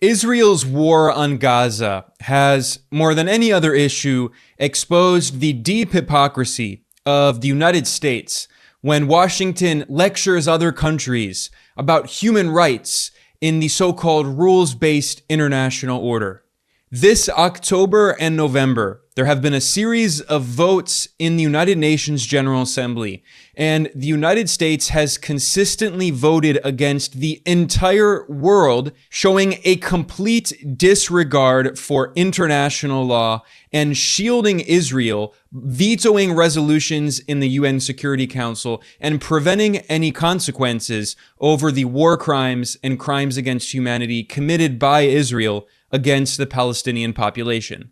Israel's war on Gaza has, more than any other issue, exposed the deep hypocrisy of the United States when Washington lectures other countries about human rights in the so-called rules-based international order. This October and November, there have been a series of votes in the United Nations General Assembly, and the United States has consistently voted against the entire world, showing a complete disregard for international law and shielding Israel, vetoing resolutions in the UN Security Council, and preventing any consequences over the war crimes and crimes against humanity committed by Israel against the Palestinian population.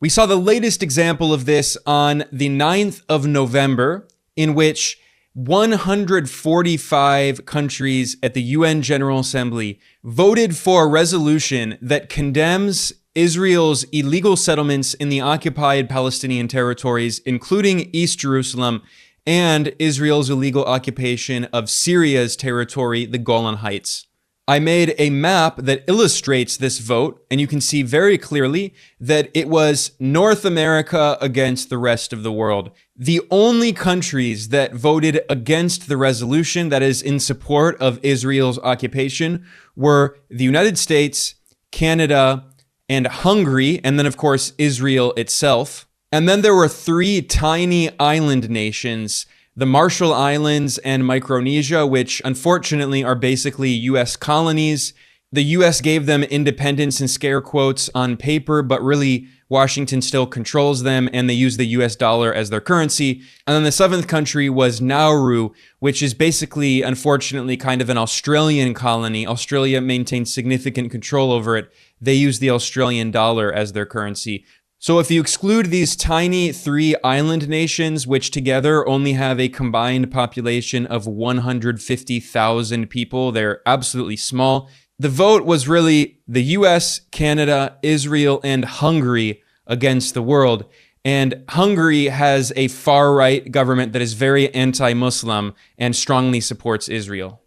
We saw the latest example of this on the 9th of November, in which 145 countries at the UN General Assembly voted for a resolution that condemns Israel's illegal settlements in the occupied Palestinian territories, including East Jerusalem, and Israel's illegal occupation of Syria's territory, the Golan Heights. I made a map that illustrates this vote, and you can see very clearly that it was North America against the rest of the world. The only countries that voted against the resolution that is in support of Israel's occupation were the United States, Canada, and Hungary, and then of course Israel itself. And then there were three tiny island nations, the Marshall Islands and Micronesia, which unfortunately are basically U.S. colonies. The U.S. gave them independence in scare quotes on paper, but really Washington still controls them, and they use the U.S. dollar as their currency. And then the seventh country was Nauru, which is basically, unfortunately, kind of an Australian colony. Australia maintains significant control over it. They use the Australian dollar as their currency. So if you exclude these tiny three island nations, which together only have a combined population of 150,000 people, they're absolutely small. The vote was really the US, Canada, Israel, and Hungary against the world. And Hungary has a far-right government that is very anti-Muslim and strongly supports Israel.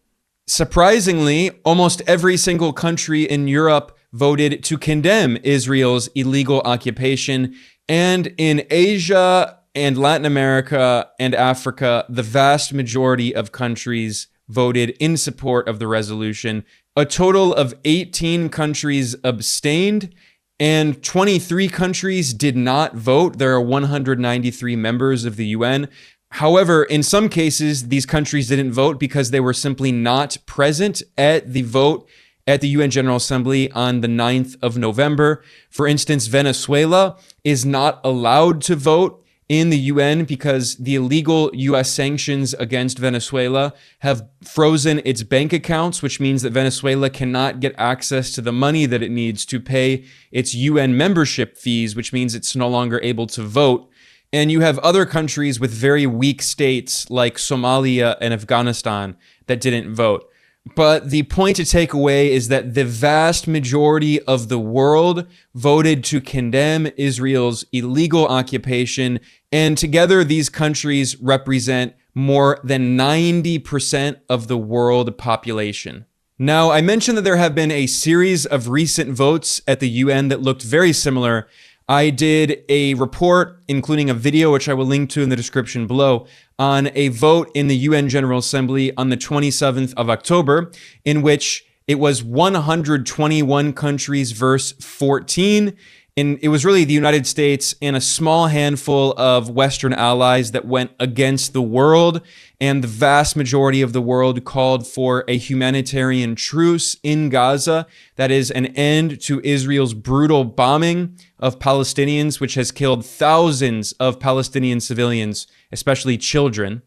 Surprisingly, almost every single country in Europe voted to condemn Israel's illegal occupation. And in Asia and Latin America and Africa, the vast majority of countries voted in support of the resolution. A total of 18 countries abstained, and 23 countries did not vote. There are 193 members of the UN. However, in some cases, these countries didn't vote because they were simply not present at the vote at the UN General Assembly on the 9th of November. For instance, Venezuela is not allowed to vote in the UN because the illegal US sanctions against Venezuela have frozen its bank accounts, which means that Venezuela cannot get access to the money that it needs to pay its UN membership fees, which means it's no longer able to vote. And you have other countries with very weak states like Somalia and Afghanistan that didn't vote. But the point to take away is that the vast majority of the world voted to condemn Israel's illegal occupation, and together these countries represent more than 90% of the world population. Now, I mentioned that there have been a series of recent votes at the UN that looked very similar. I did a report, including a video, which I will link to in the description below, on a vote in the UN General Assembly on the 27th of October, in which it was 121 countries versus 14. And it was really the United States and a small handful of Western allies that went against the world. And the vast majority of the world called for a humanitarian truce in Gaza. That is an end to Israel's brutal bombing of Palestinians, which has killed thousands of Palestinian civilians, especially children.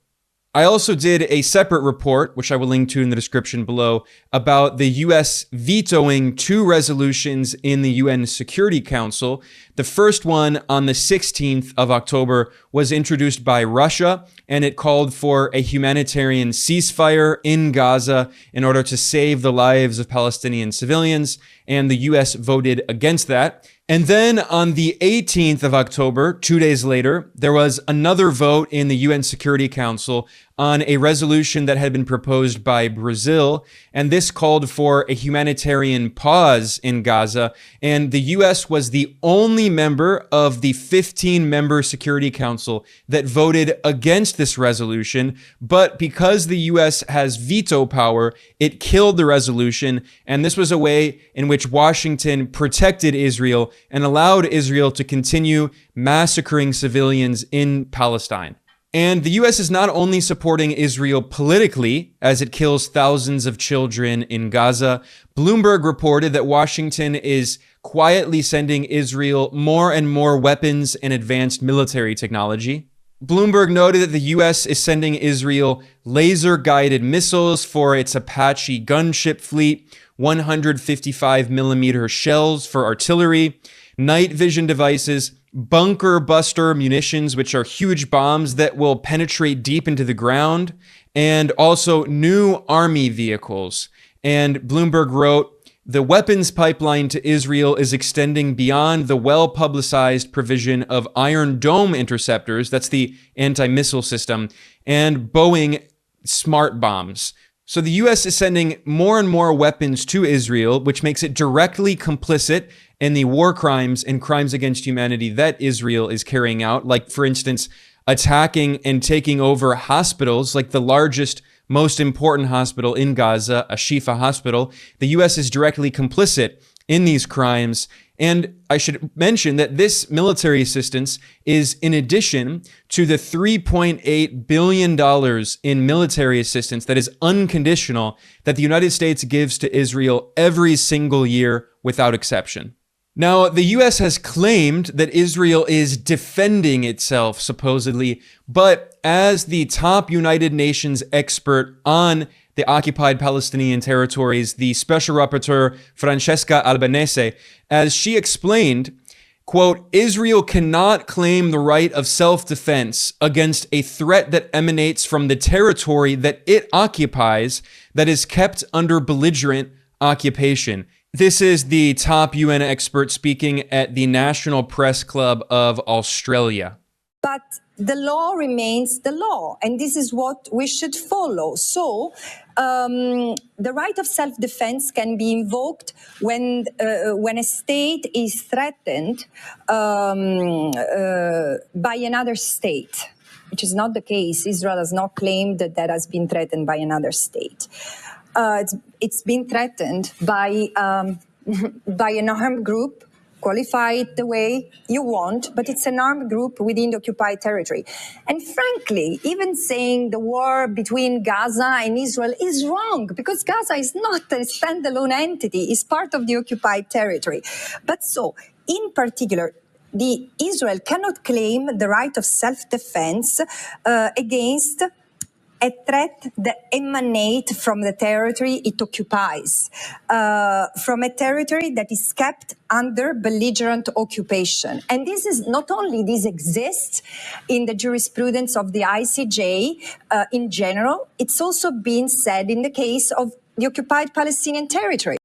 I also did a separate report, which I will link to in the description below, about the US vetoing two resolutions in the UN Security Council. The first one on the 16th of October was introduced by Russia, and it called for a humanitarian ceasefire in Gaza in order to save the lives of Palestinian civilians, and the US voted against that. And then on the 18th of October, 2 days later, there was another vote in the UN Security Council on a resolution that had been proposed by Brazil, and this called for a humanitarian pause in Gaza, and the US was the only member of the 15-member Security Council that voted against this resolution, but because the US has veto power, it killed the resolution, and this was a way in which Washington protected Israel and allowed Israel to continue massacring civilians in Palestine. And the US is not only supporting Israel politically as it kills thousands of children in Gaza. Bloomberg reported that Washington is quietly sending Israel more and more weapons and advanced military technology. Bloomberg noted that the US is sending Israel laser-guided missiles for its Apache gunship fleet, 155mm shells for artillery, night vision devices, bunker buster munitions, which are huge bombs that will penetrate deep into the ground, and also new army vehicles. And Bloomberg wrote, the weapons pipeline to Israel is extending beyond the well-publicized provision of Iron Dome interceptors, that's the anti-missile system, and Boeing smart bombs. So the US is sending more and more weapons to Israel, which makes it directly complicit in the war crimes and crimes against humanity that Israel is carrying out, like, for instance, attacking and taking over hospitals, like the largest, most important hospital in Gaza, a Shifa hospital. The US is directly complicit in these crimes. And I should mention that this military assistance is in addition to the $3.8 billion in military assistance that is unconditional that the United States gives to Israel every single year without exception. Now, the US has claimed that Israel is defending itself, supposedly, but as the top United Nations expert on the occupied Palestinian territories, the Special Rapporteur Francesca Albanese, as she explained, quote, Israel cannot claim the right of self-defense against a threat that emanates from the territory that it occupies that is kept under belligerent occupation. This is the top UN expert speaking at the National Press Club of Australia. But the law remains the law, and this is what we should follow. So the right of self-defense can be invoked when a state is threatened by another state, which is not the case. Israel has not claimed that that has been threatened by another state. It's been threatened by an armed group. Qualify it the way you want, but it's an armed group within the occupied territory. And frankly, even saying the war between Gaza and Israel is wrong, because Gaza is not a standalone entity, it's part of the occupied territory. But so, in particular, Israel cannot claim the right of self-defense against a threat that emanates from the territory it occupies, from a territory that is kept under belligerent occupation. And this is not only this exists in the jurisprudence of the ICJ in general, it's also been said in the case of the occupied Palestinian territory.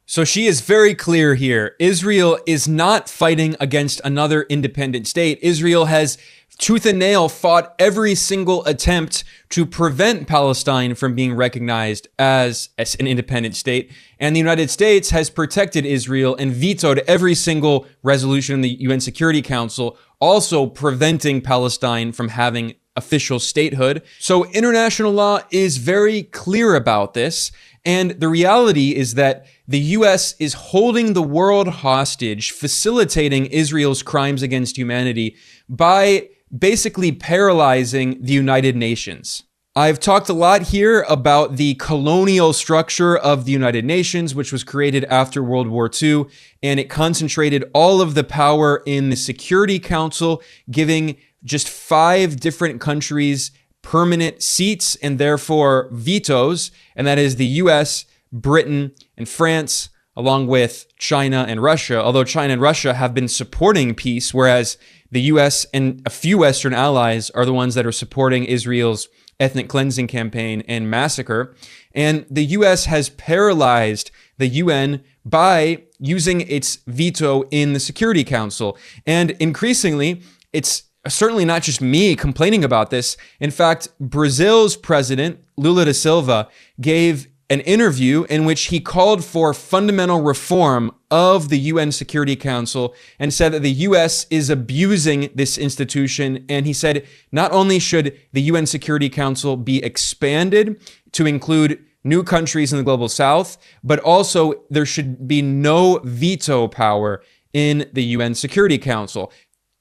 So she is very clear here. Israel is not fighting against another independent state. Israel has tooth and nail fought every single attempt to prevent Palestine from being recognized as an independent state. And the United States has protected Israel and vetoed every single resolution in the UN Security Council, also preventing Palestine from having official statehood. So international law is very clear about this. And the reality is that the US is holding the world hostage, facilitating Israel's crimes against humanity by basically paralyzing the United Nations. I've talked a lot here about the colonial structure of the United Nations, which was created after World War II, and it concentrated all of the power in the Security Council, giving just 5 different countries permanent seats and therefore vetoes, and that is the US, Britain, and France, along with China and Russia, although China and Russia have been supporting peace, whereas the US and a few Western allies are the ones that are supporting Israel's ethnic cleansing campaign and massacre. And the US has paralyzed the UN by using its veto in the Security Council. And increasingly, it's certainly not just me complaining about this. In fact, Brazil's president, Lula da Silva, gave an interview in which he called for fundamental reform of the UN Security Council and said that the US is abusing this institution. And he said not only should the UN Security Council be expanded to include new countries in the global south, but also there should be no veto power in the UN Security Council.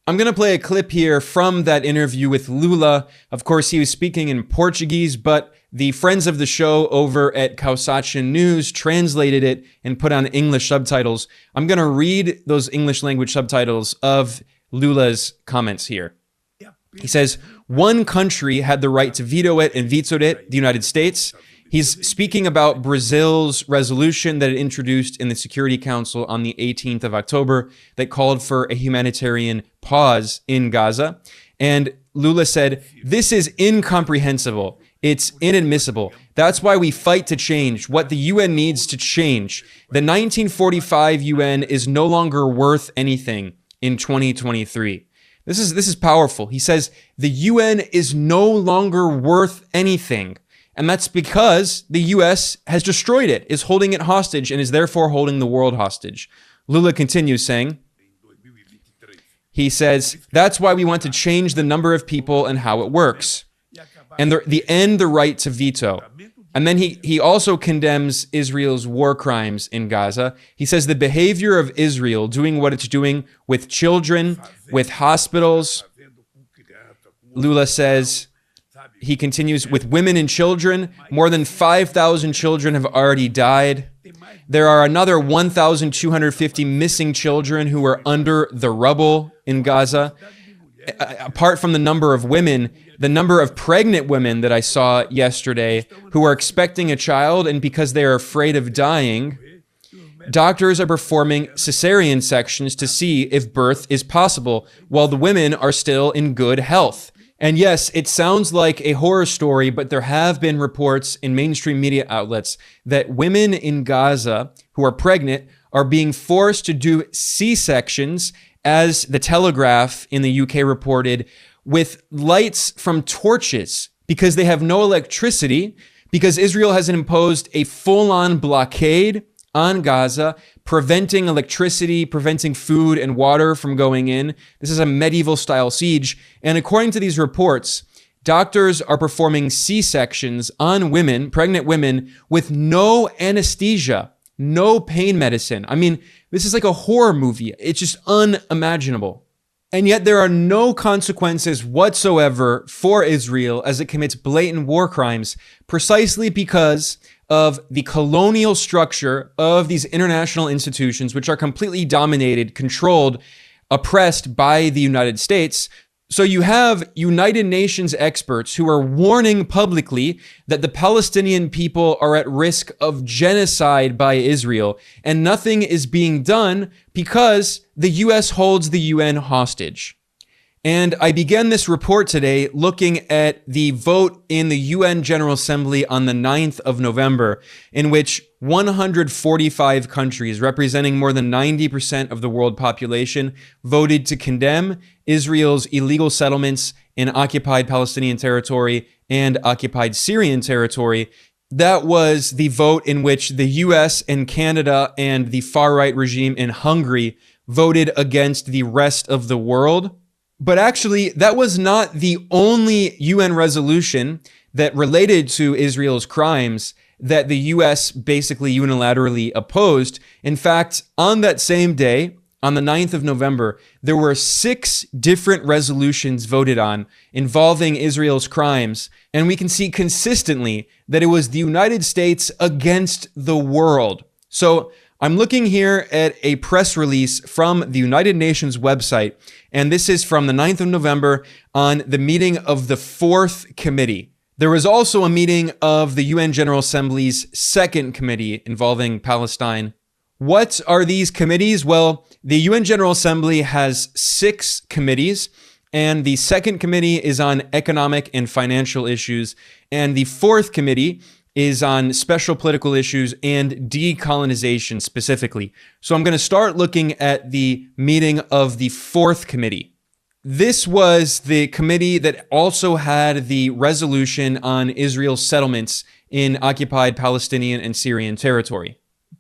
I'm going to play a clip here from that interview with Lula. Of course, he was speaking in Portuguese, but the friends of the show over at Causation News translated it and put on English subtitles. I'm going to read those English language subtitles of Lula's comments here. He says, one country had the right to veto it and vetoed it, the United States. He's speaking about Brazil's resolution that it introduced in the Security Council on the 18th of October that called for a humanitarian pause in Gaza. And Lula said, this is incomprehensible. It's inadmissible. That's why we fight to change what the UN needs to change. The 1945 UN is no longer worth anything in 2023. This is powerful. He says the UN is no longer worth anything. And that's because the US has destroyed it, is holding it hostage, and is therefore holding the world hostage. Lula continues saying, he says, that's why we want to change the number of people and how it works. And end the right to veto. And then he also condemns Israel's war crimes in Gaza. He says the behavior of Israel, doing what it's doing with children, with hospitals. Lula says, he continues, with women and children, more than 5,000 children have already died. There are another 1,250 missing children who are under the rubble in Gaza. Apart from the number of women, the number of pregnant women that I saw yesterday who are expecting a child, and because they are afraid of dying, doctors are performing cesarean sections to see if birth is possible while the women are still in good health. And yes, it sounds like a horror story, but there have been reports in mainstream media outlets that women in Gaza who are pregnant are being forced to do C-sections, as the Telegraph in the UK reported, with lights from torches because they have no electricity, because Israel has imposed a full-on blockade on Gaza, preventing electricity, preventing food and water from going in. This is a medieval-style siege. And according to these reports, doctors are performing C-sections on women, pregnant women, with no anesthesia, no pain medicine. I mean, this is like a horror movie. It's just unimaginable. And yet there are no consequences whatsoever for Israel as it commits blatant war crimes, precisely because of the colonial structure of these international institutions, which are completely dominated, controlled, oppressed by the United States. So you have United Nations experts who are warning publicly that the Palestinian people are at risk of genocide by Israel, and nothing is being done because the US holds the UN hostage. And I began this report today looking at the vote in the UN General Assembly on the 9th of November, in which 145 countries, representing more than 90% of the world population, voted to condemn Israel's illegal settlements in occupied Palestinian territory and occupied Syrian territory. That was the vote in which the US and Canada and the far-right regime in Hungary voted against the rest of the world. But actually, that was not the only UN resolution that related to Israel's crimes that the US basically unilaterally opposed. In fact, on that same day, on the 9th of November, there were 6 different resolutions voted on involving Israel's crimes. And we can see consistently that it was the United States against the world. So I'm looking here at a press release from the United Nations website, and this is from the 9th of November on the meeting of the 4th committee. There was also a meeting of the UN General Assembly's 2nd committee involving Palestine. What are these committees? Well, the UN General Assembly has 6 committees, and the 2nd committee is on economic and financial issues, and the 4th committee is on special political issues and decolonization specifically. So I'm going to start looking at the meeting of the 4th committee. This was the committee that also had the resolution on Israel's settlements in occupied Palestinian and Syrian territory.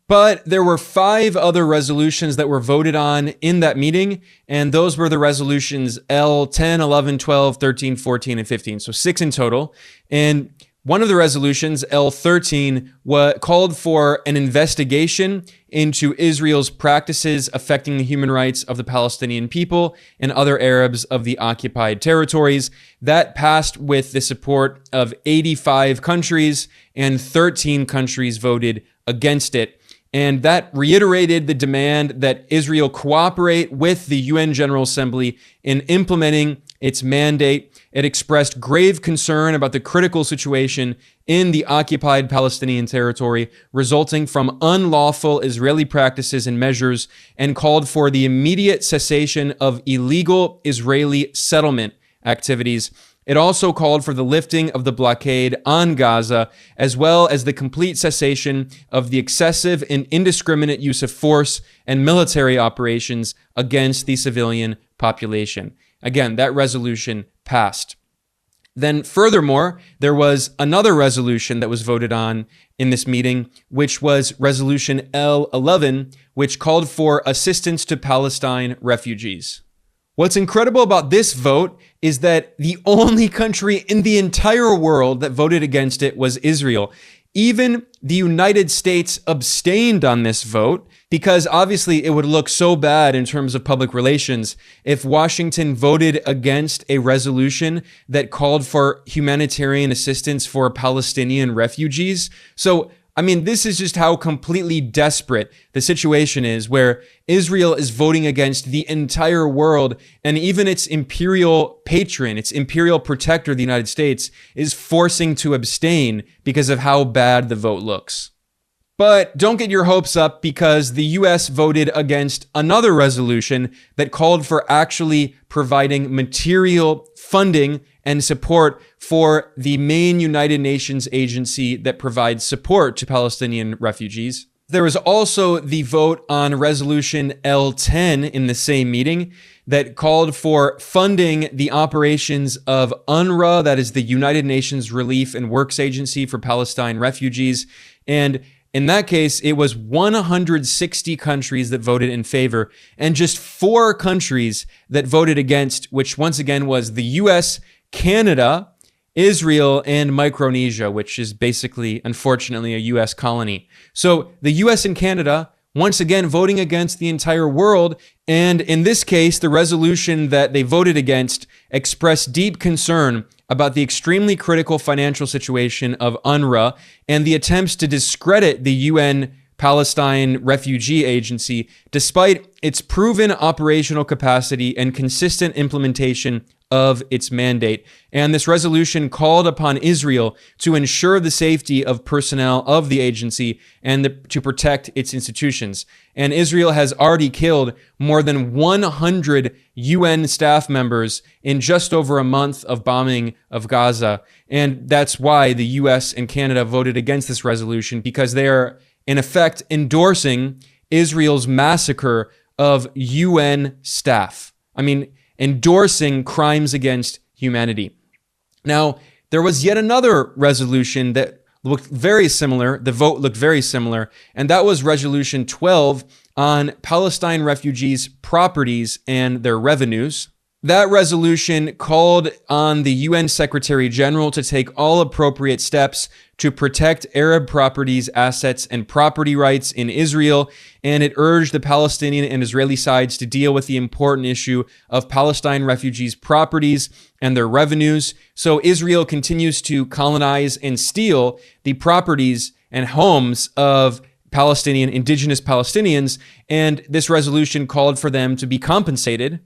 But there were 5 other resolutions that were voted on in that meeting, and those were the resolutions L 10, 11, 12, 13, 14, and 15. So 6 in total. And one of the resolutions, L13, called for an investigation into Israel's practices affecting the human rights of the Palestinian people and other Arabs of the occupied territories. That passed with the support of 85 countries, and 13 countries voted against it. And that reiterated the demand that Israel cooperate with the UN General Assembly in implementing its mandate. It expressed grave concern about the critical situation in the occupied Palestinian territory resulting from unlawful Israeli practices and measures, and called for the immediate cessation of illegal Israeli settlement activities. It also called for the lifting of the blockade on Gaza, as well as the complete cessation of the excessive and indiscriminate use of force and military operations against the civilian population. Again, that resolution passed. Then furthermore, there was another resolution that was voted on in this meeting, which was Resolution L11, which called for assistance to Palestine refugees. What's incredible about this vote is that the only country in the entire world that voted against it was Israel. Even the United States abstained on this vote because obviously it would look so bad in terms of public relations if Washington voted against a resolution that called for humanitarian assistance for Palestinian refugees. So I mean, this is just how completely desperate the situation is, where Israel is voting against the entire world, and even its imperial patron, its imperial protector, the United States, is forcing to abstain because of how bad the vote looks. But don't get your hopes up, because the US voted against another resolution that called for actually providing material funding and support for the main United Nations agency that provides support to Palestinian refugees. There was also the vote on Resolution L10 in the same meeting that called for funding the operations of UNRWA, that is the United Nations Relief and Works Agency for Palestine refugees. And in that case, it was 160 countries that voted in favor, and just 4 countries that voted against, which once again was the US, Canada, Israel, and Micronesia, which is basically, unfortunately, a US colony. So the US and Canada, once again, voting against the entire world. And in this case, the resolution that they voted against expressed deep concern about the extremely critical financial situation of UNRWA and the attempts to discredit the UN Palestine Refugee Agency, despite its proven operational capacity and consistent implementation of its mandate. And this resolution called upon Israel to ensure the safety of personnel of the agency and to protect its institutions. And Israel has already killed more than 100 UN staff members in just over a month of bombing of Gaza. And that's why the US and Canada voted against this resolution, because they are in effect endorsing Israel's massacre of UN staff. I mean, endorsing crimes against humanity. Now, there was yet another resolution that looked very similar. The vote looked very similar, and that was Resolution 12 on Palestine refugees' properties and their revenues. That resolution called on the UN Secretary General to take all appropriate steps to protect Arab properties, assets, and property rights in Israel, and it urged the Palestinian and Israeli sides to deal with the important issue of Palestine refugees' properties and their revenues. So Israel continues to colonize and steal the properties and homes of indigenous Palestinians, and this resolution called for them to be compensated.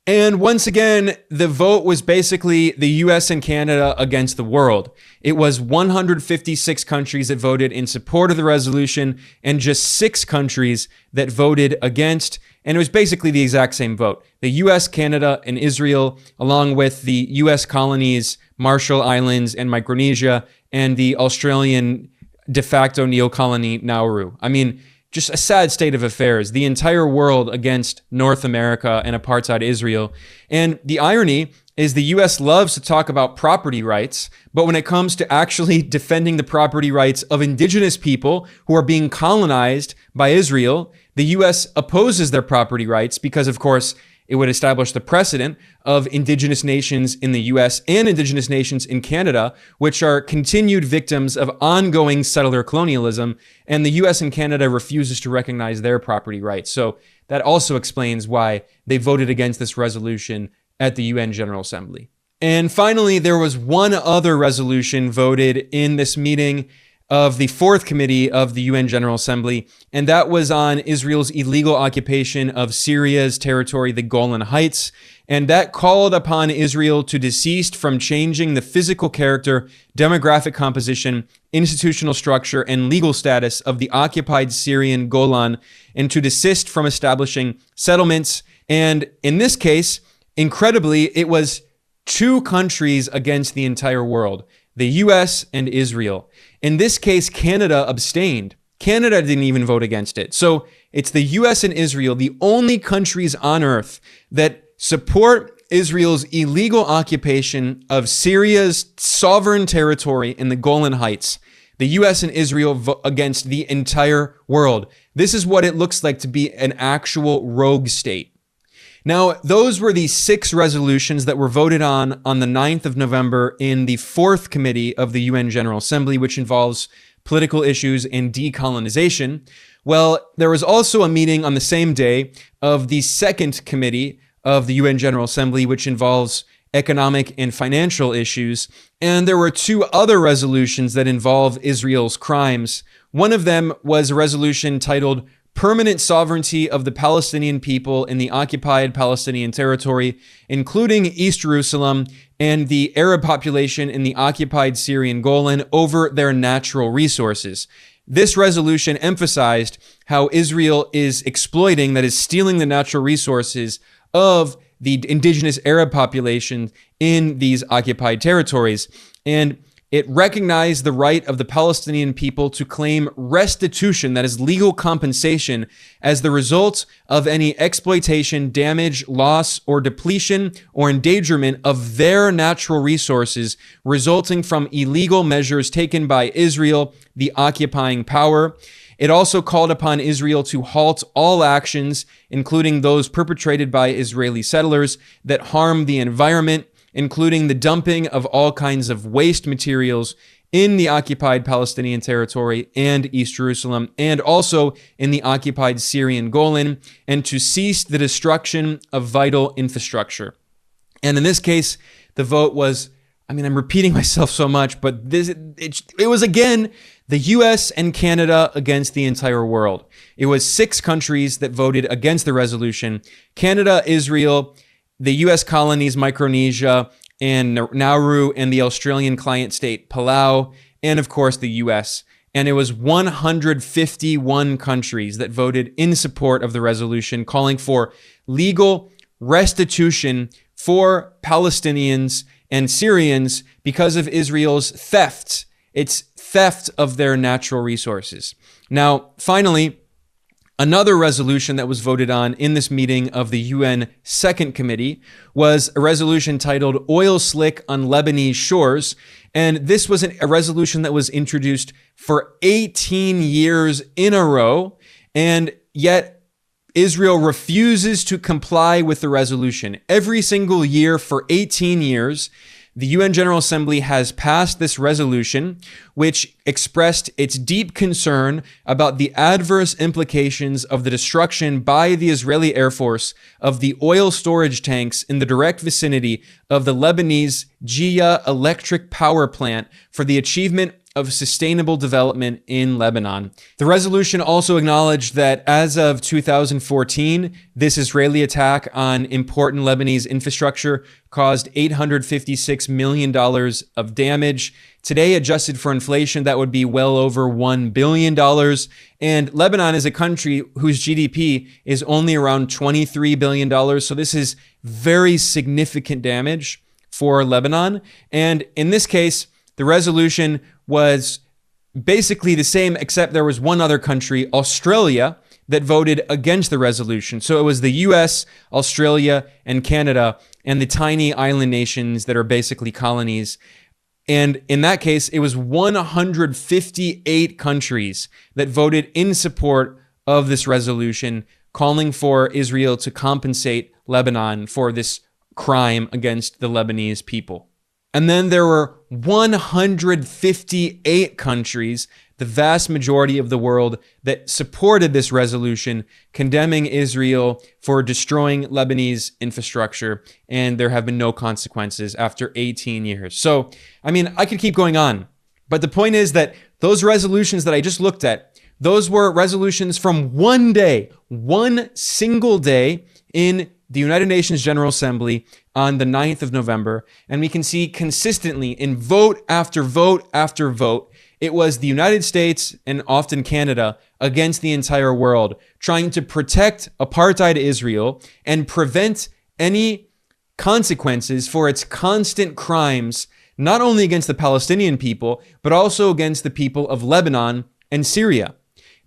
And once again, the vote was basically the US and Canada against the world. It was 156 countries that voted in support of the resolution and just 6 countries that voted against. And it was basically the exact same vote. The US, Canada, and Israel, along with the US colonies, Marshall Islands and Micronesia, and the Australian de facto neo-colony Nauru. I mean, just a sad state of affairs. The entire world against North America and apartheid Israel. And the irony is the US loves to talk about property rights, but when it comes to actually defending the property rights of indigenous people who are being colonized by Israel, the US opposes their property rights because, of course, it would establish the precedent of indigenous nations in the US and indigenous nations in Canada, which are continued victims of ongoing settler colonialism, and the US and Canada refuses to recognize their property rights. So that also explains why they voted against this resolution at the UN General Assembly. And finally, there was one other resolution voted in this meeting of the Fourth Committee of the UN General Assembly, and that was on Israel's illegal occupation of Syria's territory, the Golan Heights, and that called upon Israel to desist from changing the physical character, demographic composition, institutional structure, and legal status of the occupied Syrian Golan, and to desist from establishing settlements. And in this case, incredibly, it was two countries against the entire world, the US and Israel. In this case, Canada abstained. Canada didn't even vote against it. So it's the US and Israel, the only countries on earth that support Israel's illegal occupation of Syria's sovereign territory in the Golan Heights. The US and Israel vote against the entire world. This is what it looks like to be an actual rogue state. Now, those were the 6 resolutions that were voted on the 9th of November in the Fourth Committee of the UN General Assembly, which involves political issues and decolonization. Well, there was also a meeting on the same day of the Second Committee of the UN General Assembly, which involves economic and financial issues. And there were 2 other resolutions that involve Israel's crimes. One of them was a resolution titled Permanent Sovereignty of the Palestinian People in the Occupied Palestinian Territory, including East Jerusalem and the Arab population in the occupied Syrian Golan over their natural resources. This resolution emphasized how Israel is exploiting, that is, stealing the natural resources of the indigenous Arab population in these occupied territories. And it recognized the right of the Palestinian people to claim restitution, that is legal compensation, as the result of any exploitation, damage, loss, or depletion or endangerment of their natural resources resulting from illegal measures taken by Israel, the occupying power. It also called upon Israel to halt all actions, including those perpetrated by Israeli settlers, that harm the environment, including the dumping of all kinds of waste materials in the occupied Palestinian territory and East Jerusalem, and also in the occupied Syrian Golan, and to cease the destruction of vital infrastructure. And in this case, the vote was, I'm repeating myself so much, but it was again the US and Canada against the entire world. It was 6 countries that voted against the resolution: Canada, Israel, the US colonies Micronesia and Nauru, and the Australian client state Palau, and of course the US. And it was 151 countries that voted in support of the resolution, calling for legal restitution for Palestinians and Syrians because of Israel's theft. It's theft of their natural resources. Now, finally, another resolution that was voted on in this meeting of the UN Second Committee was a resolution titled Oil Slick on Lebanese Shores. And this was a resolution that was introduced for 18 years in a row. And yet Israel refuses to comply with the resolution. Every single year for 18 years, the UN General Assembly has passed this resolution, which expressed its deep concern about the adverse implications of the destruction by the Israeli Air Force of the oil storage tanks in the direct vicinity of the Lebanese Gia electric power plant for the achievement of sustainable development in Lebanon. The resolution also acknowledged that as of 2014, this Israeli attack on important Lebanese infrastructure caused $856 million of damage. Today, adjusted for inflation, that would be well over $1 billion. And Lebanon is a country whose GDP is only around $23 billion. So this is very significant damage for Lebanon. And in this case, the resolution was basically the same, except there was one other country, Australia, that voted against the resolution. So it was the US, Australia, and Canada, and the tiny island nations that are basically colonies. And in that case, it was 158 countries that voted in support of this resolution, calling for Israel to compensate Lebanon for this crime against the Lebanese people. And then there were 158 countries, the vast majority of the world, that supported this resolution, condemning Israel for destroying Lebanese infrastructure, and there have been no consequences after 18 years. So, I mean, I could keep going on, but the point is that those resolutions that I just looked at, those were resolutions from one day, one single day in the United Nations General Assembly on the 9th of November, and we can see consistently in vote after vote after vote, it was the United States and often Canada against the entire world, trying to protect apartheid Israel and prevent any consequences for its constant crimes, not only against the Palestinian people, but also against the people of Lebanon and Syria.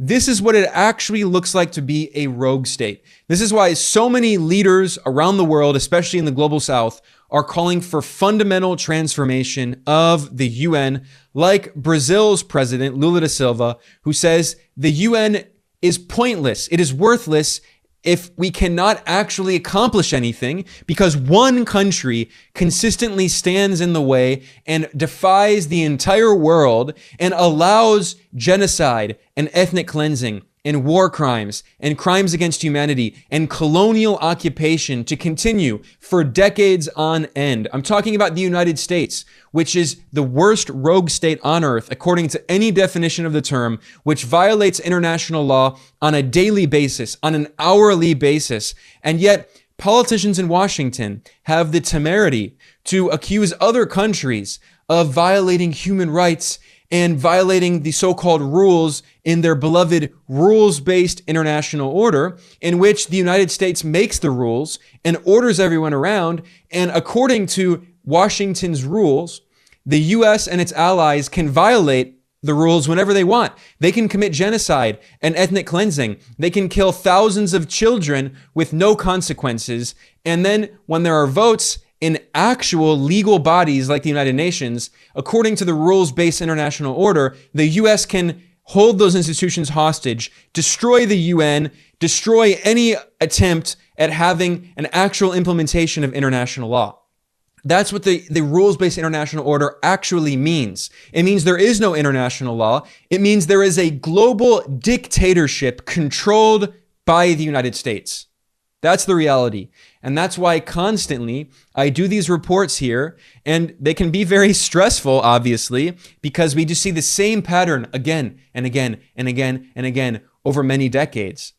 This is what it actually looks like to be a rogue state. This is why so many leaders around the world, especially in the global south, are calling for fundamental transformation of the UN, like Brazil's president, Lula da Silva, who says the UN is pointless. It is worthless if we cannot actually accomplish anything because one country consistently stands in the way and defies the entire world and allows genocide and ethnic cleansing and war crimes and crimes against humanity and colonial occupation to continue for decades on end. I'm talking about the United States, which is the worst rogue state on earth, according to any definition of the term, which violates international law on a daily basis, on an hourly basis. And yet, politicians in Washington have the temerity to accuse other countries of violating human rights and violating the so-called rules in their beloved rules-based international order, in which the United States makes the rules and orders everyone around. And according to Washington's rules, the US and its allies can violate the rules whenever they want. They can commit genocide and ethnic cleansing. They can kill thousands of children with no consequences. And then when there are votes in actual legal bodies like the United Nations, according to the rules-based international order, the US can hold those institutions hostage, destroy the UN, destroy any attempt at having an actual implementation of international law. That's what the rules-based international order actually means. It means there is no international law. It means there is a global dictatorship controlled by the United States. That's the reality. And that's why constantly I do these reports here, and they can be very stressful, obviously, because we just see the same pattern again and again and again and again over many decades.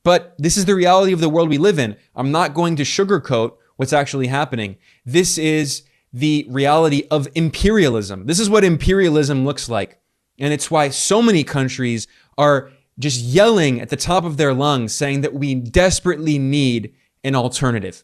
But this is the reality of the world we live in. I'm not going to sugarcoat what's actually happening. This is the reality of imperialism. This is what imperialism looks like. And it's why so many countries are just yelling at the top of their lungs, saying that we desperately need an alternative.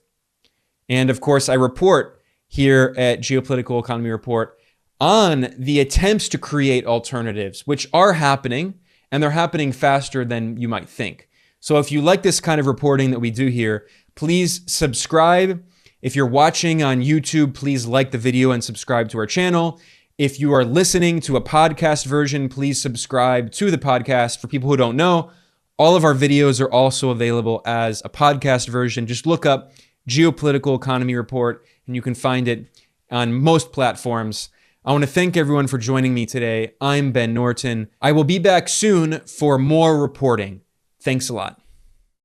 And of course, I report here at Geopolitical Economy Report on the attempts to create alternatives, which are happening, and they're happening faster than you might think. So if you like this kind of reporting that we do here, please subscribe. If you're watching on YouTube, please like the video and subscribe to our channel. If you are listening to a podcast version, please subscribe to the podcast. For people who don't know, all of our videos are also available as a podcast version. Just look up Geopolitical Economy Report and you can find it on most platforms. I want to thank everyone for joining me today. I'm Ben Norton. I will be back soon for more reporting. Thanks a lot.